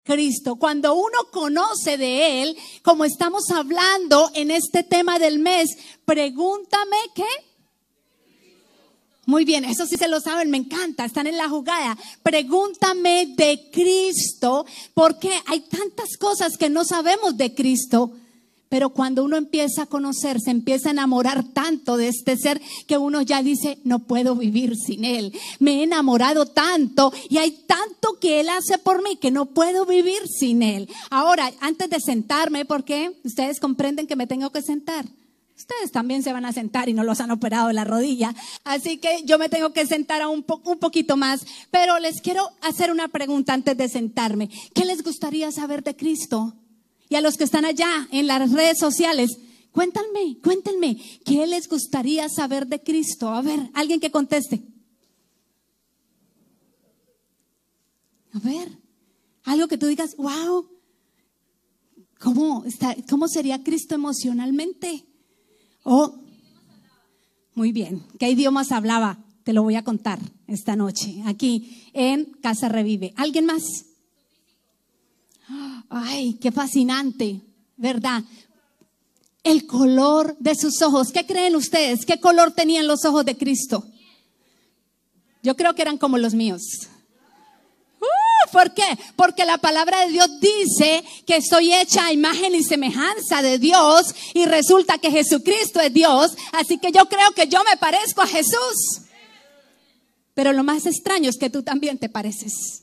Cristo. Cuando uno conoce de Él, como estamos hablando en este tema del mes, pregúntame ¿qué? Muy bien, eso sí se lo saben, me encanta, están en la jugada. Pregúntame de Cristo, porque hay tantas cosas que no sabemos de Cristo. Pero cuando uno empieza a conocer, se empieza a enamorar tanto de este ser que uno ya dice, no puedo vivir sin Él. Me he enamorado tanto y hay tanto que Él hace por mí que no puedo vivir sin Él. Ahora, antes de sentarme, porque ustedes comprenden que me tengo que sentar. Ustedes también se van a sentar y no los han operado de la rodilla. Así que yo me tengo que sentar un poquito más. Pero les quiero hacer una pregunta antes de sentarme. ¿Qué les gustaría saber de Cristo? Y a los que están allá en las redes sociales, cuéntenme, ¿qué les gustaría saber de Cristo? A ver, alguien que conteste. A ver, algo que tú digas, wow, ¿cómo sería Cristo emocionalmente? Oh, muy bien, ¿qué idiomas hablaba? Te lo voy a contar esta noche, aquí en Casa Revive. ¿Alguien más? Ay, qué fascinante, ¿verdad? El color de sus ojos. ¿Qué creen ustedes? ¿Qué color tenían los ojos de Cristo? Yo creo que eran como los míos. ¿Por qué? Porque la palabra de Dios dice que soy hecha a imagen y semejanza de Dios y resulta que Jesucristo es Dios. Así que yo creo que yo me parezco a Jesús. Pero lo más extraño es que tú también te pareces.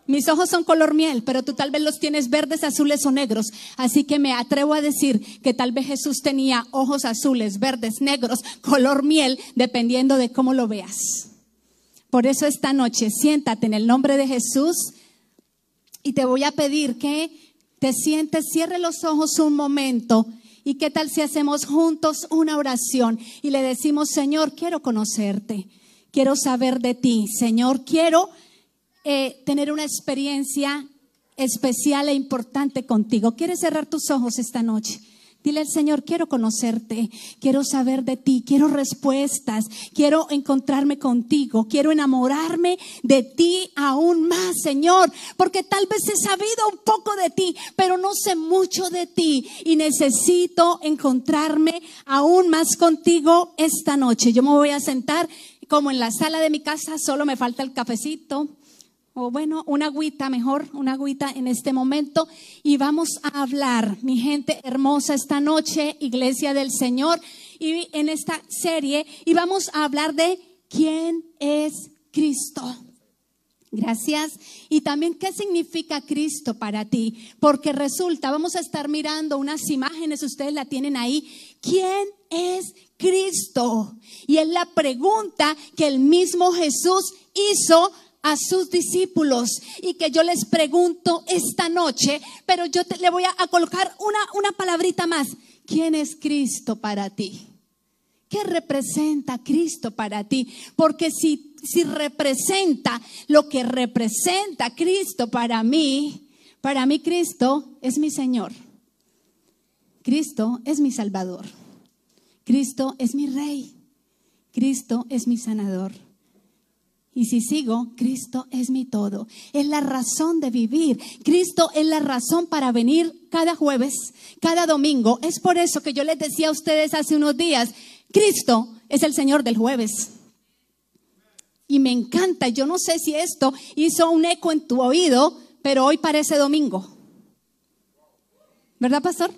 Mis ojos son color miel, pero tú tal vez los tienes verdes, azules o negros. Así que me atrevo a decir que tal vez Jesús tenía ojos azules, verdes, negros, color miel, dependiendo de cómo lo veas. Por eso esta noche siéntate en el nombre de Jesús y te voy a pedir que te sientes, cierre los ojos un momento. ¿Y qué tal si hacemos juntos una oración y le decimos, Señor, quiero conocerte, quiero saber de ti, Señor, quiero tener una experiencia especial e importante contigo. ¿Quieres cerrar tus ojos esta noche? Dile al Señor, quiero conocerte, quiero saber de ti, quiero respuestas, quiero encontrarme contigo, quiero enamorarme de ti aún más, Señor, porque tal vez he sabido un poco de ti, pero no sé mucho de ti y necesito encontrarme aún más contigo esta noche. Yo me voy a sentar como en la sala de mi casa, solo me falta el cafecito. O bueno, una agüita mejor, una agüita en este momento. Y vamos a hablar, mi gente hermosa, esta noche, Iglesia del Señor, y en esta serie, y vamos a hablar de quién es Cristo. Gracias. Y también qué significa Cristo para ti, porque resulta, vamos a estar mirando unas imágenes, ustedes la tienen ahí. ¿Quién es Cristo? Y es la pregunta que el mismo Jesús hizo a sus discípulos y que yo les pregunto esta noche, pero yo le voy a colocar una palabrita más. ¿Quién es Cristo para ti? ¿Qué representa Cristo para ti? Porque si representa lo que representa Cristo para mí Cristo es mi Señor. Cristo es mi Salvador. Cristo es mi Rey. Cristo es mi sanador. Y si sigo, Cristo es mi todo. Es la razón de vivir. Cristo es la razón para venir cada jueves, cada domingo. Es por eso que yo les decía a ustedes hace unos días, Cristo es el Señor del jueves. Y me encanta. Yo no sé si esto hizo un eco en tu oído, pero hoy parece domingo. ¿Verdad, pastor?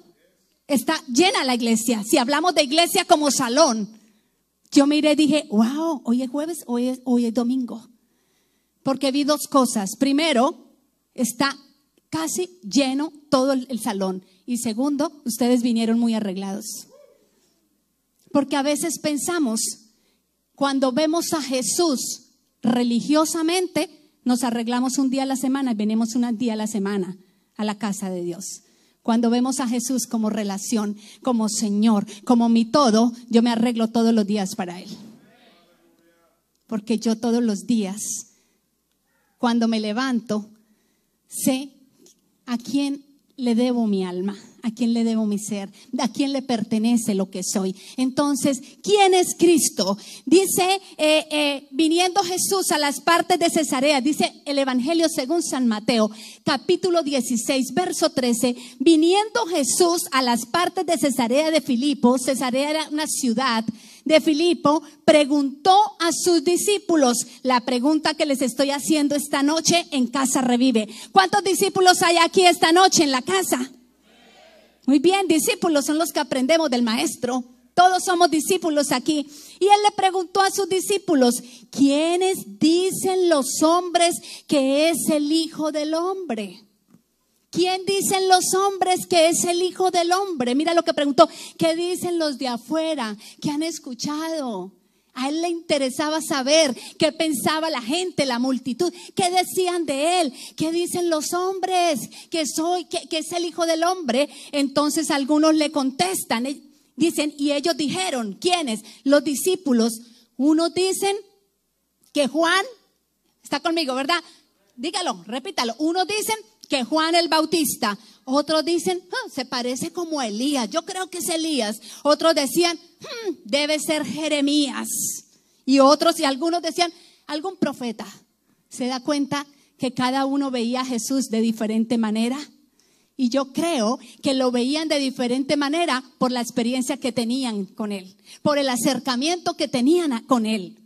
Está llena la iglesia. Si hablamos de iglesia como salón. Yo miré y dije, wow, hoy es jueves, hoy es domingo. Porque vi dos cosas. Primero, está casi lleno todo el salón. Y segundo, ustedes vinieron muy arreglados. Porque a veces pensamos, cuando vemos a Jesús religiosamente, nos arreglamos un día a la semana y venimos un día a la semana a la casa de Dios. Cuando vemos a Jesús como relación, como Señor, como mi todo, yo me arreglo todos los días para Él. Porque yo todos los días, cuando me levanto, sé a quién le debo mi alma, ¿A quién le debo mi ser? ¿A quién le pertenece lo que soy? Entonces, ¿quién es Cristo? Dice, viniendo Jesús a las partes de Cesarea, dice el Evangelio según San Mateo, capítulo 16, verso 13, viniendo Jesús a las partes de Cesarea de Filipo, Cesarea era una ciudad de Filipo, preguntó a sus discípulos la pregunta que les estoy haciendo esta noche en Casa Revive. ¿Cuántos discípulos hay aquí esta noche en la casa? Muy bien, discípulos son los que aprendemos del maestro. Todos somos discípulos aquí. Y él le preguntó a sus discípulos, ¿quiénes dicen los hombres que es el Hijo del Hombre? ¿Quién dicen los hombres que es el Hijo del Hombre? Mira lo que preguntó. ¿Qué dicen los de afuera? ¿Qué han escuchado? A él le interesaba saber qué pensaba la gente, la multitud, qué decían de él, qué dicen los hombres, que es el Hijo del Hombre. Entonces algunos le contestan, dicen, y ellos dijeron, ¿quiénes? Los discípulos. Unos dicen que Juan, está conmigo, ¿verdad? Dígalo, repítalo. Unos dicen que Juan el Bautista. Otros dicen, se parece como a Elías. Yo creo que es Elías. Otros decían, debe ser Jeremías. Y otros y algunos decían, algún profeta. ¿Se da cuenta que cada uno veía a Jesús de diferente manera? Y yo creo que lo veían de diferente manera por la experiencia que tenían con él, por el acercamiento que tenían con él.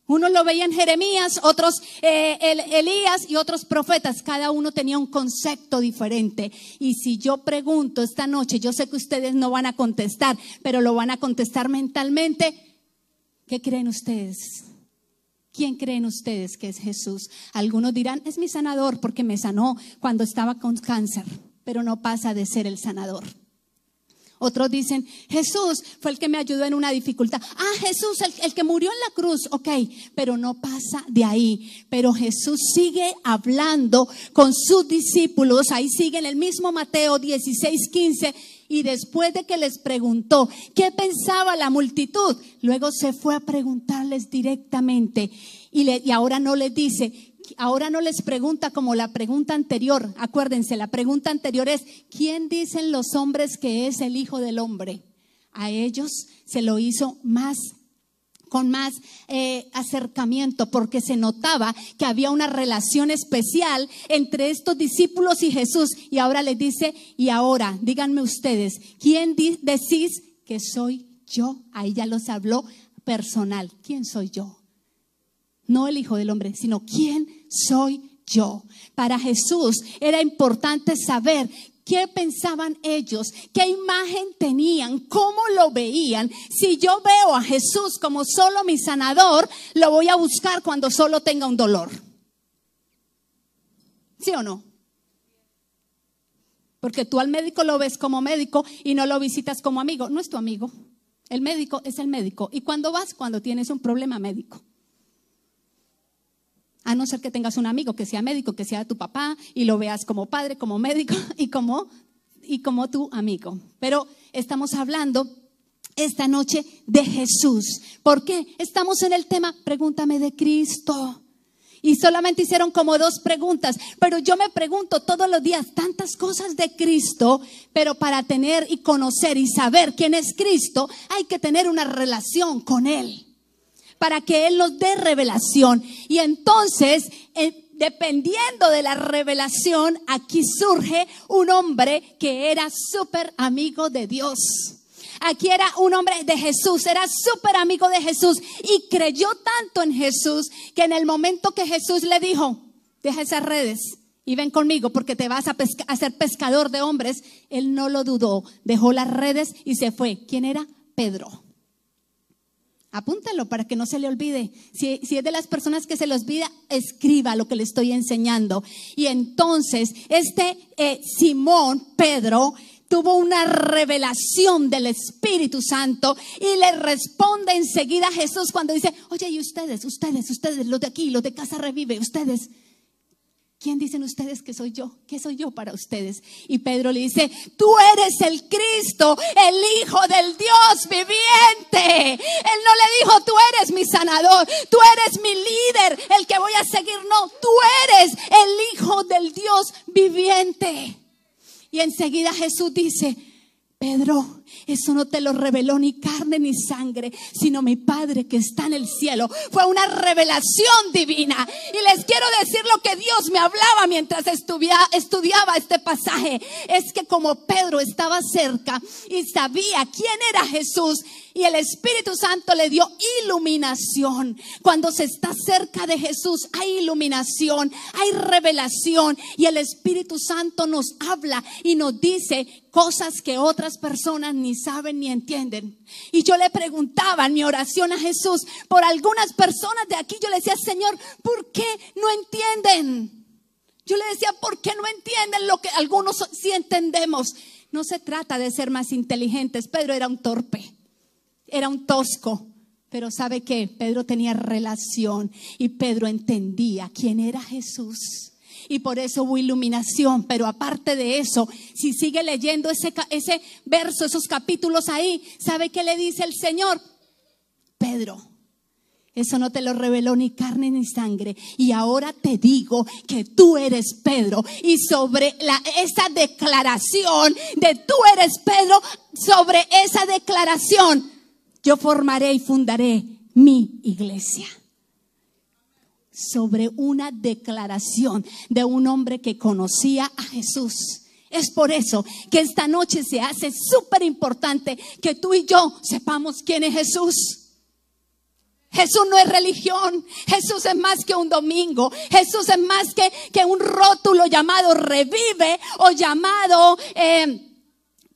Unos lo veían Jeremías, otros Elías y otros profetas. Cada uno tenía un concepto diferente. Y si yo pregunto esta noche, yo sé que ustedes no van a contestar, pero lo van a contestar mentalmente. ¿Qué creen ustedes? ¿Quién creen ustedes que es Jesús? Algunos dirán, es mi sanador porque me sanó cuando estaba con cáncer, pero no pasa de ser el sanador. Otros dicen, Jesús fue el que me ayudó en una dificultad. Jesús, el que murió en la cruz, ok, pero no pasa de ahí. Pero Jesús sigue hablando con sus discípulos. Ahí sigue en el mismo Mateo 16:15. Y después de que les preguntó qué pensaba la multitud, luego se fue a preguntarles directamente. Y ahora no les dice... Ahora no les pregunta como la pregunta anterior. Acuérdense, la pregunta anterior es, ¿quién dicen los hombres que es el Hijo del Hombre? A ellos se lo hizo con más acercamiento, porque se notaba que había una relación especial entre estos discípulos y Jesús. Y ahora les dice, y ahora díganme ustedes, ¿quién decís que soy yo? Ahí ya los habló personal. ¿Quién soy yo? No el Hijo del Hombre, sino ¿quién soy yo? Para Jesús era importante saber qué pensaban ellos, qué imagen tenían, cómo lo veían. Si yo veo a Jesús como solo mi sanador, lo voy a buscar cuando solo tenga un dolor. ¿Sí o no? Porque tú al médico lo ves como médico y no lo visitas como amigo. No es tu amigo. El médico es el médico. ¿Y cuándo vas? Cuando tienes un problema médico. A no ser que tengas un amigo que sea médico, que sea tu papá y lo veas como padre, como médico y como tu amigo. Pero estamos hablando esta noche de Jesús. ¿Por qué? Estamos en el tema, pregúntame de Cristo. Y solamente hicieron como 2 preguntas, pero yo me pregunto todos los días tantas cosas de Cristo, pero para tener y conocer y saber quién es Cristo, hay que tener una relación con Él, para que Él nos dé revelación. Y entonces, dependiendo de la revelación, aquí surge un hombre que era súper amigo de Dios. Aquí era un hombre de Jesús, era súper amigo de Jesús y creyó tanto en Jesús que en el momento que Jesús le dijo, deja esas redes y ven conmigo porque te vas a ser pescador de hombres, él no lo dudó, dejó las redes y se fue. ¿Quién era? Pedro. Apúntalo para que no se le olvide. Si es de las personas que se le olvida, escriba lo que le estoy enseñando. Y entonces Simón, Pedro, tuvo una revelación del Espíritu Santo y le responde enseguida a Jesús cuando dice, oye, y ustedes, los de aquí, los de Casa Revive, ustedes, ¿quién dicen ustedes que soy yo? ¿Qué soy yo para ustedes? Y Pedro le dice, tú eres el Cristo, el Hijo del Dios viviente. Él no le dijo, tú eres mi sanador, tú eres mi líder, el que voy a seguir. No, tú eres el Hijo del Dios viviente. Y enseguida Jesús dice: Pedro, eso no te lo reveló ni carne ni sangre, sino mi Padre que está en el cielo. Fue una revelación divina. Y les quiero decir lo que Dios me hablaba mientras estudiaba este pasaje. Es que como Pedro estaba cerca y sabía quién era Jesús, y el Espíritu Santo le dio iluminación. Cuando se está cerca de Jesús hay iluminación, hay revelación. Y el Espíritu Santo nos habla y nos dice cosas que otras personas ni saben ni entienden. Y yo le preguntaba en mi oración a Jesús por algunas personas de aquí. Yo le decía: Señor, ¿por qué no entienden? Yo le decía: ¿por qué no entienden lo que algunos sí entendemos? No se trata de ser más inteligentes. Pedro era un torpe. Era un tosco, pero ¿sabe qué? Pedro tenía relación y Pedro entendía quién era Jesús. Y por eso hubo iluminación. Pero aparte de eso, si sigue leyendo ese verso, esos capítulos ahí, ¿sabe qué le dice el Señor? Pedro, eso no te lo reveló ni carne ni sangre. Y ahora te digo que tú eres Pedro. Y sobre esa declaración de tú eres Pedro, sobre esa declaración yo formaré y fundaré mi iglesia. Sobre una declaración de un hombre que conocía a Jesús. Es por eso que esta noche se hace súper importante que tú y yo sepamos quién es Jesús. Jesús no es religión. Jesús es más que un domingo. Jesús es más que un rótulo llamado Revive o llamado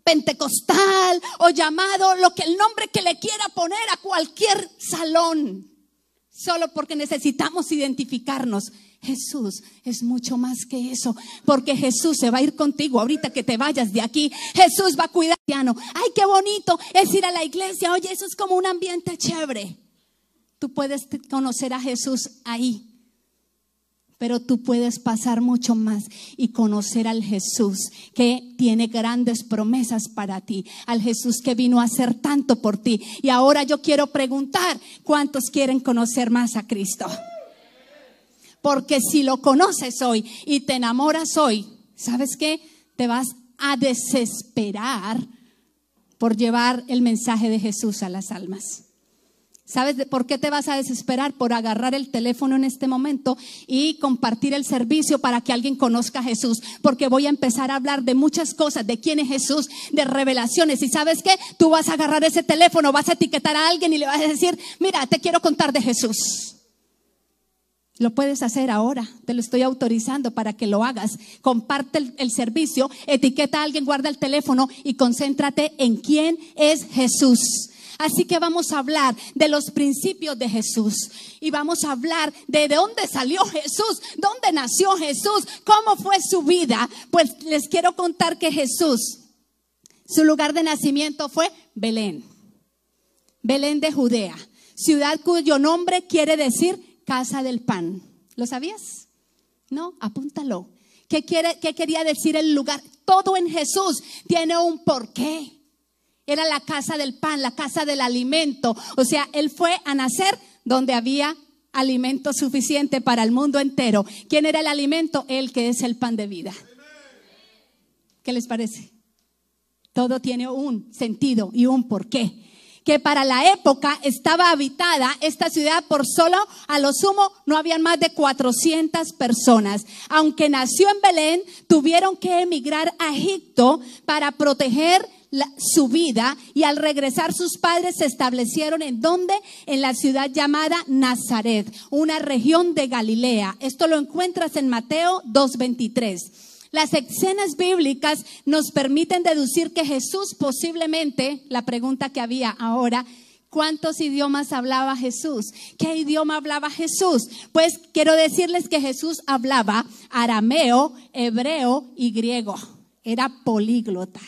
pentecostal o llamado el nombre que le quiera poner a cualquier salón, solo porque necesitamos identificarnos. Jesús es mucho más que eso, porque Jesús se va a ir contigo ahorita que te vayas de aquí. Jesús va a cuidar. Ay, qué bonito es ir a la iglesia. Oye, eso es como un ambiente chévere. Tú puedes conocer a Jesús ahí, pero tú puedes pasar mucho más y conocer al Jesús que tiene grandes promesas para ti. Al Jesús que vino a hacer tanto por ti. Y ahora yo quiero preguntar: ¿cuántos quieren conocer más a Cristo? Porque si lo conoces hoy y te enamoras hoy, ¿sabes qué? Te vas a desesperar por llevar el mensaje de Jesús a las almas. ¿Sabes por qué te vas a desesperar? Por agarrar el teléfono en este momento y compartir el servicio para que alguien conozca a Jesús. Porque voy a empezar a hablar de muchas cosas, de quién es Jesús, de revelaciones. ¿Y sabes qué? Tú vas a agarrar ese teléfono, vas a etiquetar a alguien y le vas a decir: mira, te quiero contar de Jesús. Lo puedes hacer ahora, te lo estoy autorizando para que lo hagas. Comparte el servicio, etiqueta a alguien, guarda el teléfono y concéntrate en quién es Jesús. Así que vamos a hablar de los principios de Jesús y vamos a hablar de dónde salió Jesús, dónde nació Jesús, cómo fue su vida. Pues les quiero contar que Jesús, su lugar de nacimiento fue Belén, Belén de Judea, ciudad cuyo nombre quiere decir casa del pan. ¿Lo sabías? No, apúntalo. ¿Qué quería decir el lugar? Todo en Jesús tiene un porqué. Era la casa del pan, la casa del alimento. O sea, Él fue a nacer donde había alimento suficiente para el mundo entero. ¿Quién era el alimento? Él, que es el pan de vida. ¿Qué les parece? Todo tiene un sentido y un porqué. Que para la época estaba habitada esta ciudad por solo, a lo sumo, no habían más de 400 personas. Aunque nació en Belén, tuvieron que emigrar a Egipto para proteger su vida, y al regresar sus padres se establecieron ¿en dónde? En la ciudad llamada Nazaret, una región de Galilea. Esto lo encuentras en Mateo 2:23. Las escenas bíblicas nos permiten deducir que Jesús posiblemente, la pregunta que había ahora, ¿cuántos idiomas hablaba Jesús? ¿Qué idioma hablaba Jesús? Pues quiero decirles que Jesús hablaba arameo, hebreo y griego. Era políglota.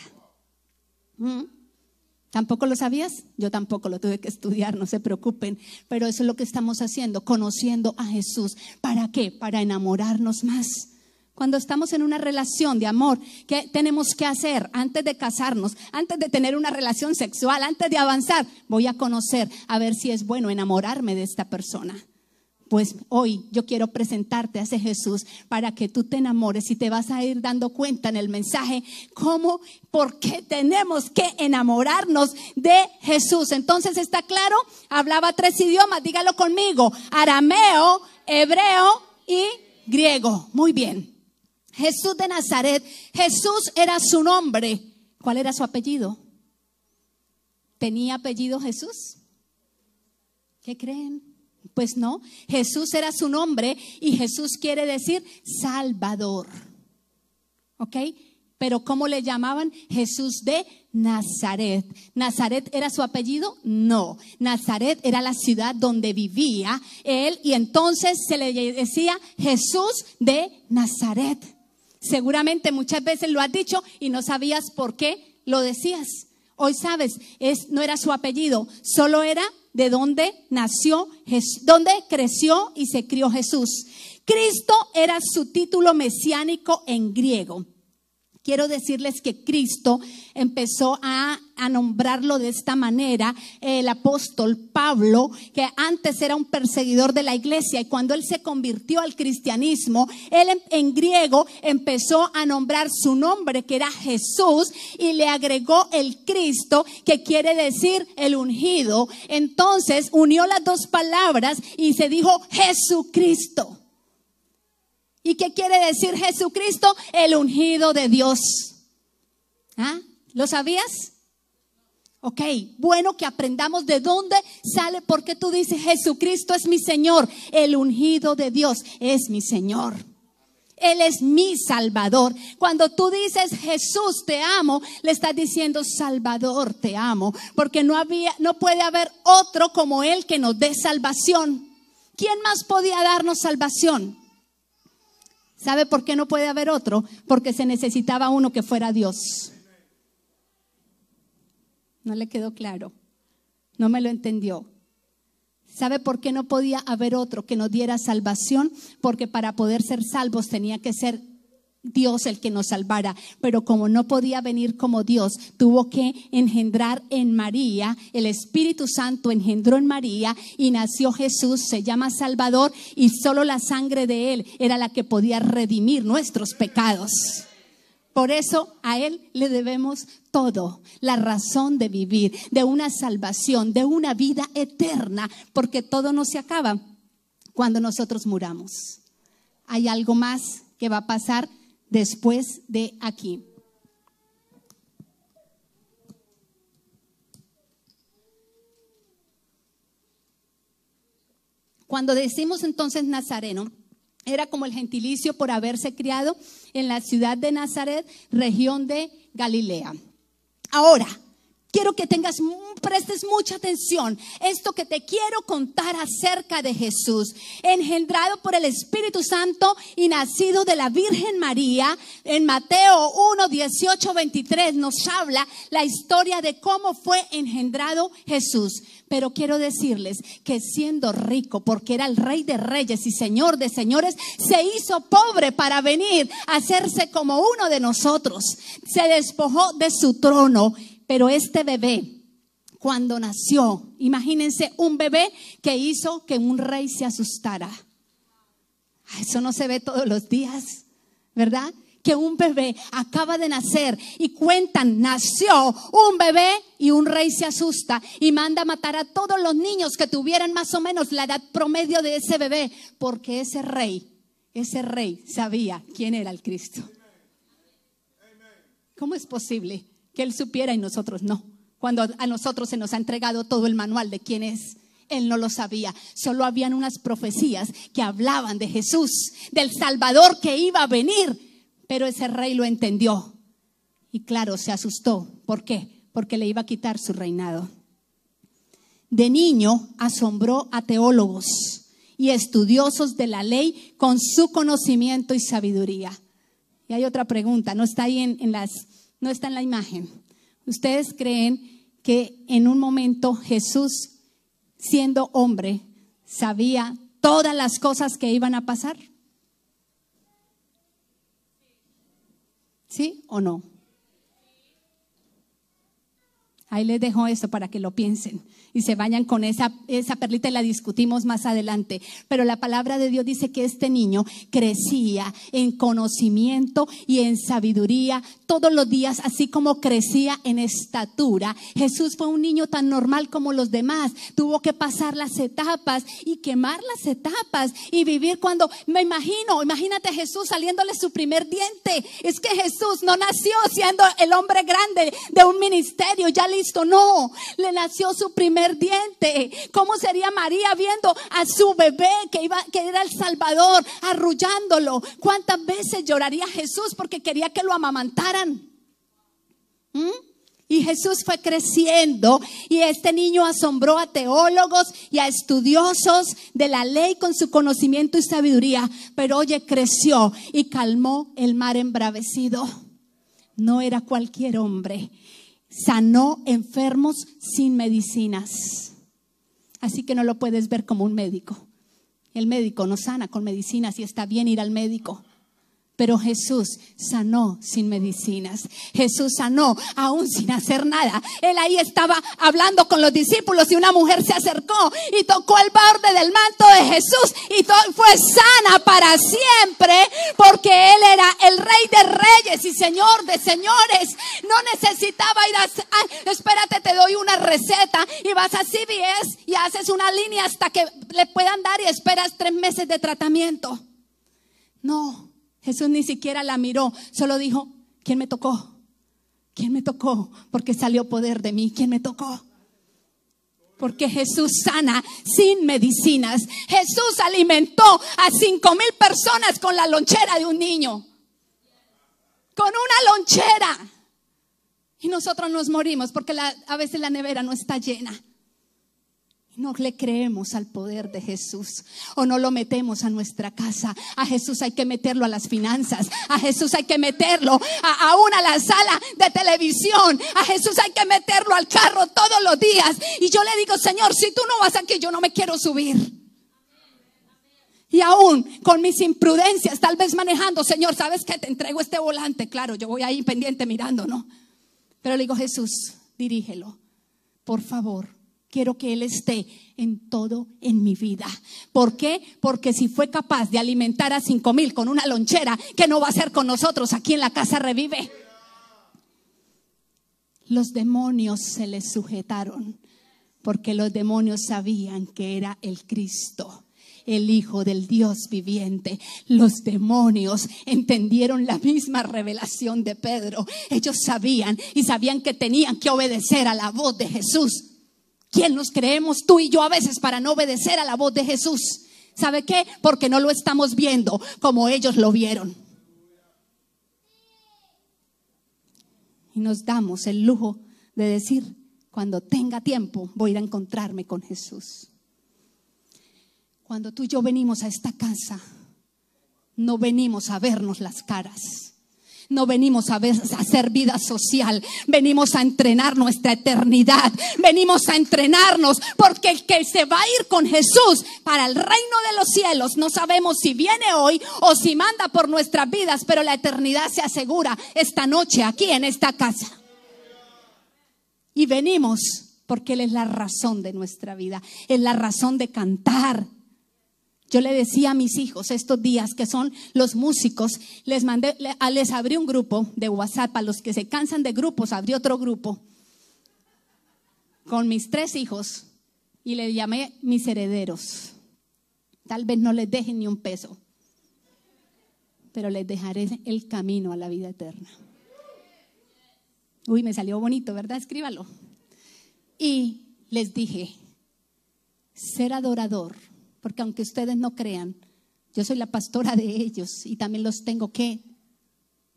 ¿Tampoco lo sabías? Yo tampoco lo tuve que estudiar, no se preocupen. Pero eso es lo que estamos haciendo, conociendo a Jesús. ¿Para qué? Para enamorarnos más. Cuando estamos en una relación de amor, ¿qué tenemos que hacer antes de casarnos? Antes de tener una relación sexual, antes de avanzar, voy a conocer, a ver si es bueno enamorarme de esta persona. Pues hoy yo quiero presentarte a ese Jesús para que tú te enamores y te vas a ir dando cuenta en el mensaje por qué tenemos que enamorarnos de Jesús. Entonces, ¿está claro? Hablaba 3 idiomas, dígalo conmigo: arameo, hebreo y griego. Muy bien. Jesús de Nazaret, Jesús era su nombre. ¿Cuál era su apellido? ¿Tenía apellido Jesús? ¿Qué creen? Pues no, Jesús era su nombre y Jesús quiere decir Salvador. ¿Ok? Pero ¿cómo le llamaban? Jesús de Nazaret. ¿Nazaret era su apellido? No. Nazaret era la ciudad donde vivía él y entonces se le decía Jesús de Nazaret. Seguramente muchas veces lo has dicho y no sabías por qué lo decías. Hoy sabes, no era su apellido, solo era de donde nació, donde creció y se crió Jesús. Cristo era su título mesiánico en griego. Quiero decirles que Cristo empezó a nombrarlo de esta manera, el apóstol Pablo, que antes era un perseguidor de la iglesia, y cuando él se convirtió al cristianismo, él en griego empezó a nombrar su nombre, que era Jesús, y le agregó el Cristo, que quiere decir el ungido. Entonces unió las dos palabras y se dijo Jesucristo. ¿Y qué quiere decir Jesucristo? El ungido de Dios. ¿Ah? ¿Lo sabías? Ok, bueno que aprendamos de dónde sale, porque tú dices Jesucristo es mi Señor. El ungido de Dios es mi Señor. Él es mi Salvador. Cuando tú dices Jesús te amo, le estás diciendo Salvador te amo, porque no puede haber otro como Él que nos dé salvación. ¿Quién más podía darnos salvación? ¿Sabe por qué no puede haber otro? Porque se necesitaba uno que fuera Dios. ¿No le quedó claro? ¿No me lo entendió? ¿Sabe por qué no podía haber otro que nos diera salvación? Porque para poder ser salvos tenía que ser Dios el que nos salvara, pero como no podía venir como Dios, tuvo que engendrar en María. El Espíritu Santo engendró en María y nació Jesús, se llama Salvador, y solo la sangre de Él era la que podía redimir nuestros pecados. Por eso a Él le debemos todo, la razón de vivir, de una salvación, de una vida eterna, porque todo no se acaba cuando nosotros muramos. Hay algo más que va a pasar después de aquí. Cuando decimos entonces nazareno, era como el gentilicio por haberse criado en la ciudad de Nazaret, región de Galilea. Ahora, quiero que prestes mucha atención. Esto que te quiero contar acerca de Jesús, engendrado por el Espíritu Santo y nacido de la Virgen María. En Mateo 1, 18, 23 nos habla la historia de cómo fue engendrado Jesús. Pero quiero decirles que siendo rico, porque era el Rey de Reyes y Señor de Señores, se hizo pobre para venir a hacerse como uno de nosotros. Se despojó de su trono. Pero este bebé, cuando nació, imagínense un bebé que hizo que un rey se asustara. Eso no se ve todos los días, ¿verdad? Que un bebé acaba de nacer y cuentan, nació un bebé y un rey se asusta y manda a matar a todos los niños que tuvieran más o menos la edad promedio de ese bebé, porque ese rey sabía quién era el Cristo. ¿Cómo es posible que Él supiera y nosotros no? Cuando a nosotros se nos ha entregado todo el manual de quién es. Él no lo sabía. Solo habían unas profecías que hablaban de Jesús, del Salvador que iba a venir. Pero ese rey lo entendió. Y claro, se asustó. ¿Por qué? Porque le iba a quitar su reinado. De niño asombró a teólogos y estudiosos de la ley con su conocimiento y sabiduría. Y hay otra pregunta, no está ahí no está en la imagen. ¿Ustedes creen que en un momento Jesús, siendo hombre, sabía todas las cosas que iban a pasar? ¿Sí o no? Ahí les dejo eso para que lo piensen y se vayan con esa perlita y la discutimos más adelante. Pero la palabra de Dios dice que este niño crecía en conocimiento y en sabiduría todos los días, así como crecía en estatura. Jesús fue un niño tan normal como los demás. Tuvo que pasar las etapas y quemar las etapas y vivir cuando, imagínate Jesús saliéndole su primer diente. Es que Jesús no nació siendo el hombre grande de un ministerio, ya listo, no. Le nació su primer diente. ¿Cómo sería María viendo a su bebé que era el Salvador, arrullándolo? ¿Cuántas veces lloraría Jesús porque quería que lo amamantaran? Y Jesús fue creciendo y este niño asombró a teólogos y a estudiosos de la ley con su conocimiento y sabiduría. Pero oye, creció y calmó el mar embravecido. No era cualquier hombre. Sanó enfermos sin medicinas. Así que no lo puedes ver como un médico. El médico no sana con medicinas y está bien ir al médico. Pero Jesús sanó sin medicinas. Jesús sanó aún sin hacer nada. Él ahí estaba hablando con los discípulos y una mujer se acercó y tocó el borde del manto de Jesús y fue sana para siempre, porque Él era el Rey de Reyes y Señor de Señores. No necesitaba ir espérate, te doy una receta y vas a CVS y haces una línea hasta que le puedan dar y esperas 3 meses de tratamiento. No. Jesús ni siquiera la miró, solo dijo, ¿quién me tocó? ¿Quién me tocó? Porque salió poder de mí. ¿Quién me tocó? Porque Jesús sana sin medicinas. Jesús alimentó a 5,000 personas con la lonchera de un niño. Con una lonchera. Y nosotros nos morimos porque a veces la nevera no está llena. No le creemos al poder de Jesús o no lo metemos a nuestra casa. A Jesús hay que meterlo a las finanzas. A Jesús hay que meterlo aún a la sala de televisión. A Jesús hay que meterlo al carro todos los días. Y yo le digo, Señor, si tú no vas aquí, yo no me quiero subir. Y aún con mis imprudencias, tal vez manejando, Señor, ¿sabes qué? Te entrego este volante. Claro, yo voy ahí pendiente mirando, ¿no? Pero le digo, Jesús, dirígelo, por favor. Quiero que Él esté en todo en mi vida. ¿Por qué? Porque si fue capaz de alimentar a 5,000 con una lonchera, ¿qué no va a hacer con nosotros aquí en la casa Revive? Los demonios se les sujetaron porque los demonios sabían que era el Cristo, el Hijo del Dios viviente. Los demonios entendieron la misma revelación de Pedro. Ellos sabían que tenían que obedecer a la voz de Jesús. ¿Quién nos creemos tú y yo a veces para no obedecer a la voz de Jesús? ¿Sabe qué? Porque no lo estamos viendo como ellos lo vieron. Y nos damos el lujo de decir, cuando tenga tiempo voy a ir a encontrarme con Jesús. Cuando tú y yo venimos a esta casa, no venimos a vernos las caras. No venimos a hacer vida social, venimos a entrenar nuestra eternidad, venimos a entrenarnos, porque el que se va a ir con Jesús para el reino de los cielos, no sabemos si viene hoy o si manda por nuestras vidas, pero la eternidad se asegura esta noche aquí en esta casa. Y venimos porque Él es la razón de nuestra vida, es la razón de cantar. Yo le decía a mis hijos estos días que son los músicos, les abrí un grupo de WhatsApp. A los que se cansan de grupos, abrí otro grupo con mis 3 hijos y le llamé mis herederos. Tal vez no les dejen ni un peso, pero les dejaré el camino a la vida eterna. Uy, me salió bonito, ¿verdad? Escríbalo. Y les dije, ser adorador. Porque aunque ustedes no crean, yo soy la pastora de ellos y también los tengo que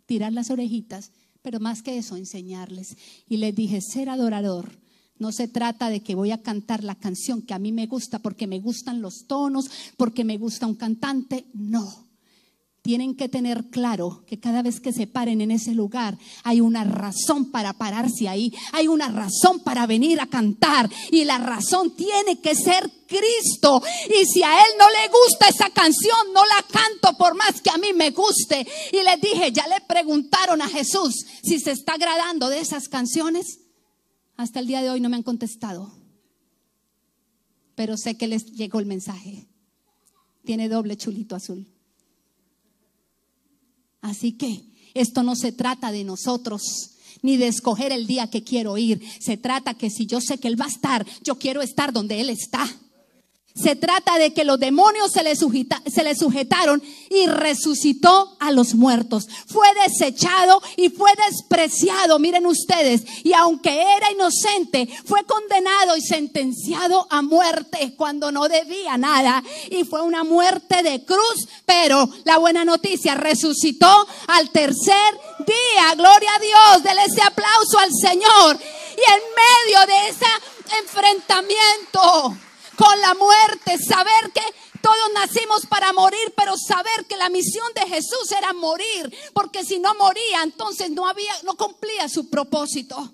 tirar las orejitas, pero más que eso, enseñarles. Y les dije, ser adorador no se trata de que voy a cantar la canción que a mí me gusta porque me gustan los tonos, porque me gusta un cantante. No. Tienen que tener claro que cada vez que se paren en ese lugar hay una razón para pararse ahí, hay una razón para venir a cantar y la razón tiene que ser Cristo. Y si a Él no le gusta esa canción, no la canto por más que a mí me guste. Y les dije, ¿ya le preguntaron a Jesús si se está agradando de esas canciones? Hasta el día de hoy no me han contestado, pero sé que les llegó el mensaje. Tiene doble chulito azul. Así que esto no se trata de nosotros, ni de escoger el día que quiero ir. Se trata que si yo sé que Él va a estar, yo quiero estar donde Él está. Se trata de que los demonios se le sujetaron y resucitó a los muertos. Fue desechado y fue despreciado, miren ustedes. Y aunque era inocente, fue condenado y sentenciado a muerte cuando no debía nada. Y fue una muerte de cruz, pero la buena noticia, resucitó al tercer día. Gloria a Dios, denle ese aplauso al Señor. Y en medio de ese enfrentamiento con la muerte, saber que todos nacimos para morir, pero saber que la misión de Jesús era morir, porque si no moría, entonces no cumplía su propósito.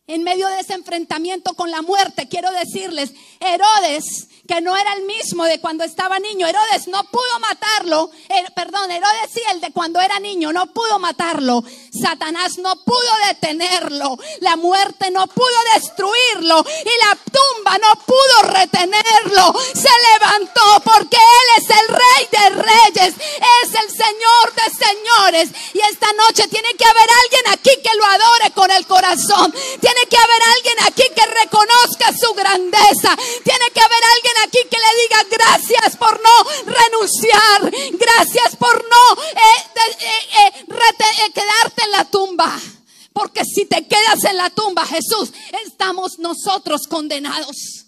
En medio de ese enfrentamiento con la muerte, quiero decirles, Herodes, que no era el mismo de cuando estaba niño, Herodes no pudo matarlo, Herodes sí, el de cuando era niño, no pudo matarlo. Satanás no pudo detenerlo, la muerte no pudo destruirlo y la tumba no pudo retenerlo. Se levantó porque Él es el Rey de Reyes, es el Señor de Señores. Y esta noche tiene que haber alguien aquí que lo adore con el corazón. Tiene que haber alguien aquí que reconozca su grandeza. Tiene que haber alguien aquí que le diga gracias por no renunciar, gracias por no quedarte en la tumba, porque si te quedas en la tumba, Jesús, estamos nosotros condenados.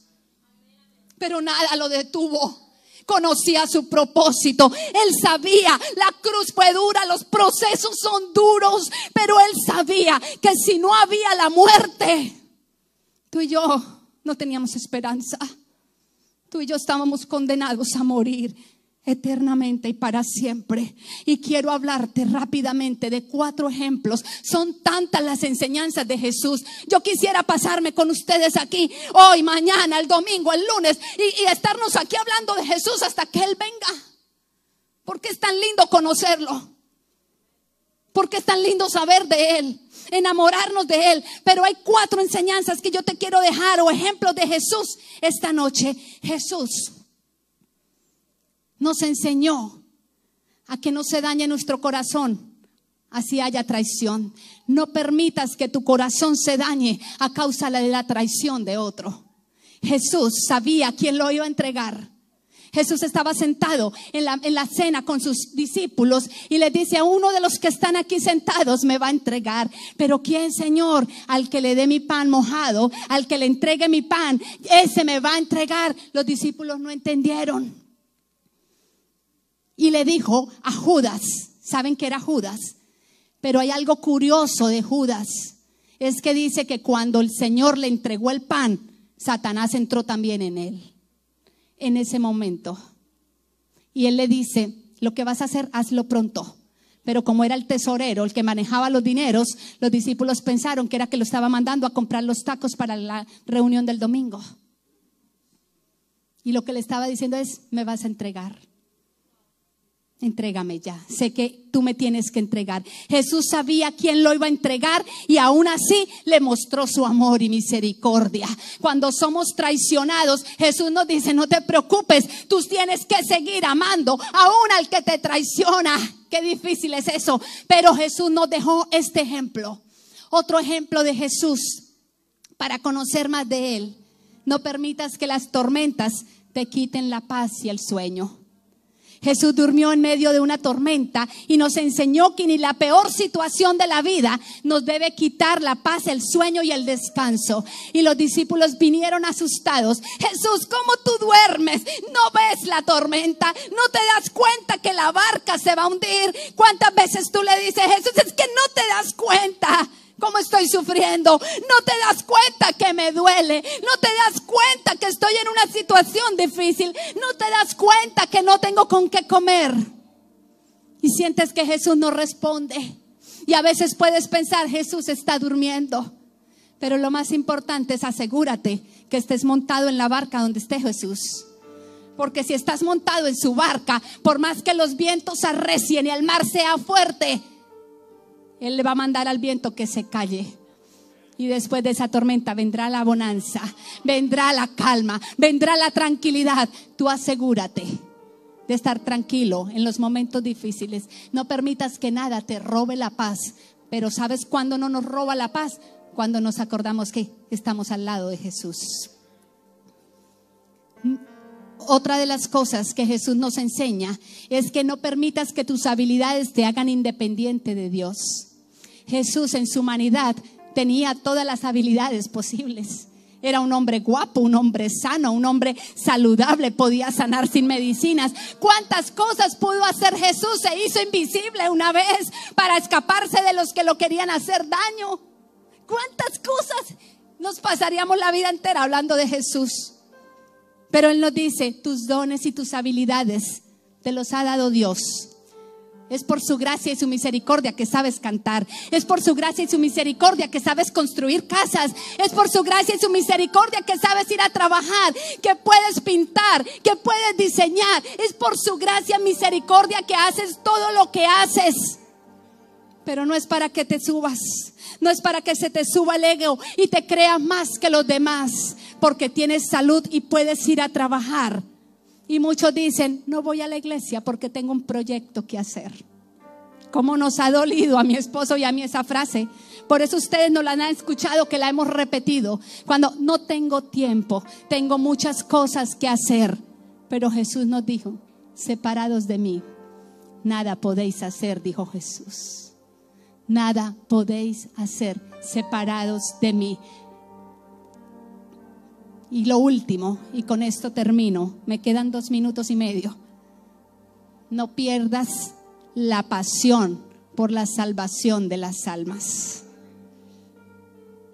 Pero nada lo detuvo. Conocía su propósito. Él sabía, la cruz fue dura, los procesos son duros, pero Él sabía que si no había la muerte, tú y yo no teníamos esperanza. Tú y yo estábamos condenados a morir eternamente y para siempre. Y quiero hablarte rápidamente de 4 ejemplos. Son tantas las enseñanzas de Jesús. Yo quisiera pasarme con ustedes aquí hoy, mañana, el domingo, el lunes y estarnos aquí hablando de Jesús hasta que Él venga. Porque es tan lindo conocerlo. Porque es tan lindo saber de Él, enamorarnos de Él. Pero hay 4 enseñanzas que yo te quiero dejar, o ejemplos de Jesús esta noche. Jesús nos enseñó a que no se dañe nuestro corazón, así haya traición. No permitas que tu corazón se dañe a causa de la traición de otro. Jesús sabía quién lo iba a entregar. Jesús estaba sentado en la cena con sus discípulos y le dice: a uno de los que están aquí sentados me va a entregar. Pero ¿quién, Señor? Al que le dé mi pan mojado, al que le entregue mi pan, ese me va a entregar. Los discípulos no entendieron. Y le dijo a Judas. ¿Saben que era Judas? Pero hay algo curioso de Judas. Es que dice que cuando el Señor le entregó el pan, Satanás entró también en él. En ese momento. Y Él le dice: lo que vas a hacer, hazlo pronto. Pero como era el tesorero, el que manejaba los dineros, los discípulos pensaron que era que lo estaba mandando a comprar los tacos para la reunión del domingo. Y lo que le estaba diciendo es: me vas a entregar. Entrégame ya, sé que tú me tienes que entregar. Jesús sabía quién lo iba a entregar y aún así le mostró su amor y misericordia. Cuando somos traicionados, Jesús nos dice: no te preocupes, tú tienes que seguir amando aún al que te traiciona. Qué difícil es eso, pero Jesús nos dejó este ejemplo. Otro ejemplo de Jesús para conocer más de Él. No permitas que las tormentas te quiten la paz y el sueño. Jesús durmió en medio de una tormenta y nos enseñó que ni la peor situación de la vida nos debe quitar la paz, el sueño y el descanso. Y los discípulos vinieron asustados: Jesús, ¿cómo tú duermes? ¿No ves la tormenta? ¿No te das cuenta que la barca se va a hundir? ¿Cuántas veces tú le dices: Jesús, es que no te das cuenta cómo estoy sufriendo? No te das cuenta que me duele. No te das cuenta que estoy en una situación difícil. No te das cuenta que no tengo con qué comer. Y sientes que Jesús no responde. Y a veces puedes pensar: Jesús está durmiendo. Pero lo más importante es asegúrate que estés montado en la barca donde esté Jesús. Porque si estás montado en su barca, por más que los vientos arrecien y el mar sea fuerte, Él le va a mandar al viento que se calle. Y después de esa tormenta vendrá la bonanza, vendrá la calma, vendrá la tranquilidad. Tú asegúrate de estar tranquilo en los momentos difíciles. No permitas que nada te robe la paz. Pero ¿sabes cuándo no nos roba la paz? Cuando nos acordamos que estamos al lado de Jesús. Otra de las cosas que Jesús nos enseña es que no permitas que tus habilidades te hagan independiente de Dios. Jesús en su humanidad tenía todas las habilidades posibles. Era un hombre guapo, un hombre sano, un hombre saludable, podía sanar sin medicinas. ¿Cuántas cosas pudo hacer Jesús? Se hizo invisible una vez para escaparse de los que lo querían hacer daño. ¿Cuántas cosas? Nos pasaríamos la vida entera hablando de Jesús. Pero Él nos dice, tus dones y tus habilidades te los ha dado Dios. Es por su gracia y su misericordia que sabes cantar. Es por su gracia y su misericordia que sabes construir casas. Es por su gracia y su misericordia que sabes ir a trabajar, que puedes pintar, que puedes diseñar. Es por su gracia y misericordia que haces todo lo que haces. Pero no es para que te subas. No es para que se te suba el ego y te creas más que los demás. Porque tienes salud y puedes ir a trabajar. Y muchos dicen, no voy a la iglesia porque tengo un proyecto que hacer. ¿Cómo nos ha dolido a mi esposo y a mí esa frase? Por eso ustedes no la han escuchado, que la hemos repetido. Cuando no tengo tiempo, tengo muchas cosas que hacer. Pero Jesús nos dijo, separados de mí, nada podéis hacer, dijo Jesús. Nada podéis hacer separados de mí. Y lo último, y con esto termino, me quedan 2 minutos y medio. No pierdas la pasión por la salvación de las almas.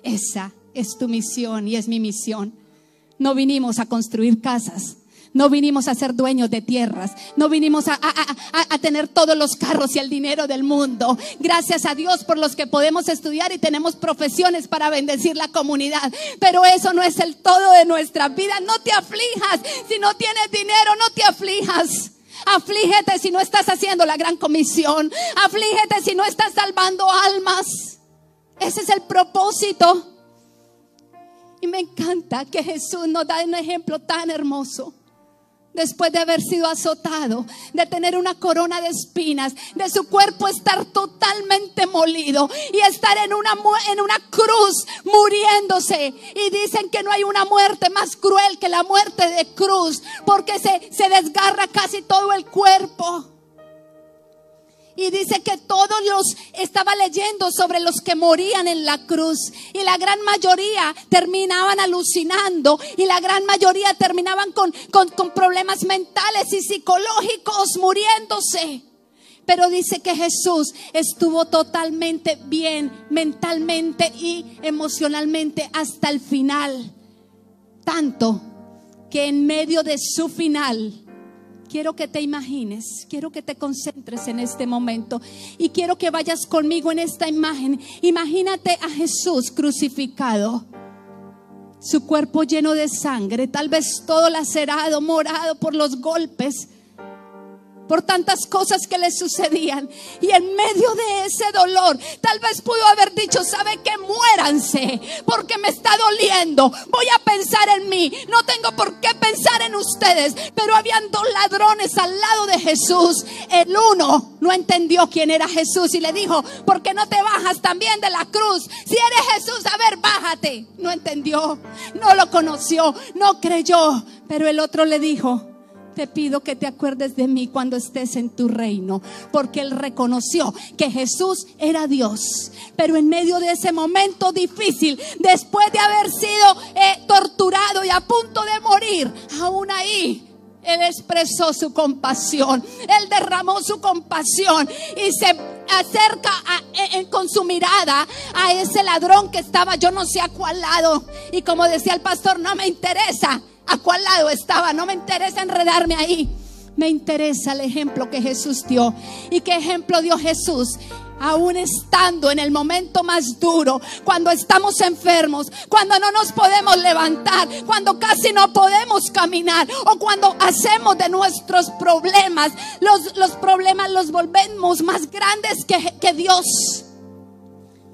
Esa es tu misión y es mi misión. No vinimos a construir casas. No vinimos a ser dueños de tierras. No vinimos a tener todos los carros y el dinero del mundo. Gracias a Dios por los que podemos estudiar y tenemos profesiones para bendecir la comunidad. Pero eso no es el todo de nuestra vida. No te aflijas. Si no tienes dinero, no te aflijas. Aflígete si no estás haciendo la gran comisión. Aflígete si no estás salvando almas. Ese es el propósito. Y me encanta que Jesús nos da un ejemplo tan hermoso. Después de haber sido azotado, de tener una corona de espinas, de su cuerpo estar totalmente molido y estar en una cruz muriéndose. Y dicen que no hay una muerte más cruel que la muerte de cruz, porque se desgarra casi todo el cuerpo. Y dice que estaba leyendo sobre los que morían en la cruz. Y la gran mayoría terminaban alucinando. Y la gran mayoría terminaban con problemas mentales y psicológicos, muriéndose. Pero dice que Jesús estuvo totalmente bien, mentalmente y emocionalmente hasta el final. Tanto que en medio de su final, quiero que te imagines, quiero que te concentres en este momento y quiero que vayas conmigo en esta imagen. Imagínate a Jesús crucificado, su cuerpo lleno de sangre, tal vez todo lacerado, morado por los golpes, por tantas cosas que le sucedían. Y en medio de ese dolor, tal vez pudo haber dicho, ¿sabe qué? Muéranse, porque me está doliendo. Voy a pensar en mí, no tengo por qué pensar en ustedes. Pero habían 2 ladrones al lado de Jesús. El uno no entendió quién era Jesús y le dijo, ¿por qué no te bajas también de la cruz? Si eres Jesús, a ver, bájate. No entendió, no lo conoció, no creyó. Pero el otro le dijo, te pido que te acuerdes de mí cuando estés en tu reino. Porque él reconoció que Jesús era Dios. Pero en medio de ese momento difícil, después de haber sido torturado y a punto de morir, aún ahí él expresó su compasión. Él derramó su compasión y se acerca con su mirada a ese ladrón que estaba, yo no sé a cuál lado. Y como decía el pastor, no me interesa a cuál lado estaba, no me interesa enredarme ahí. Me interesa el ejemplo que Jesús dio. ¿Y qué ejemplo dio Jesús? Aún estando en el momento más duro, cuando estamos enfermos, cuando no nos podemos levantar, cuando casi no podemos caminar, o cuando hacemos de nuestros problemas, los problemas los volvemos más grandes que Dios.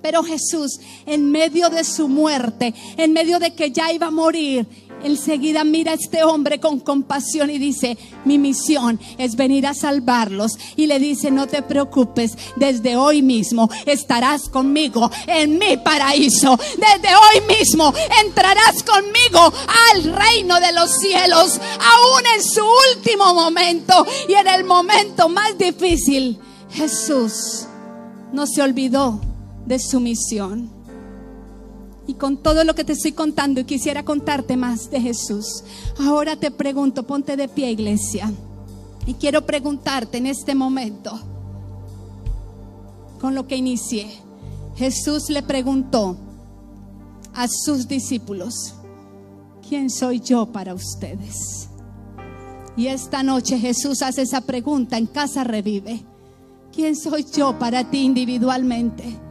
Pero Jesús, en medio de su muerte, en medio de que ya iba a morir, enseguida mira a este hombre con compasión y dice: mi misión es venir a salvarlos. Y le dice: no te preocupes, desde hoy mismo estarás conmigo en mi paraíso. Desde hoy mismo entrarás conmigo al reino de los cielos, aún en su último momento y en el momento más difícil. Jesús no se olvidó de su misión. Y con todo lo que te estoy contando, y quisiera contarte más de Jesús, ahora te pregunto, ponte de pie, iglesia, y quiero preguntarte en este momento, con lo que inicié. Jesús le preguntó a sus discípulos: ¿quién soy yo para ustedes? Y esta noche Jesús hace esa pregunta en Casa Revive: ¿quién soy yo para ti individualmente?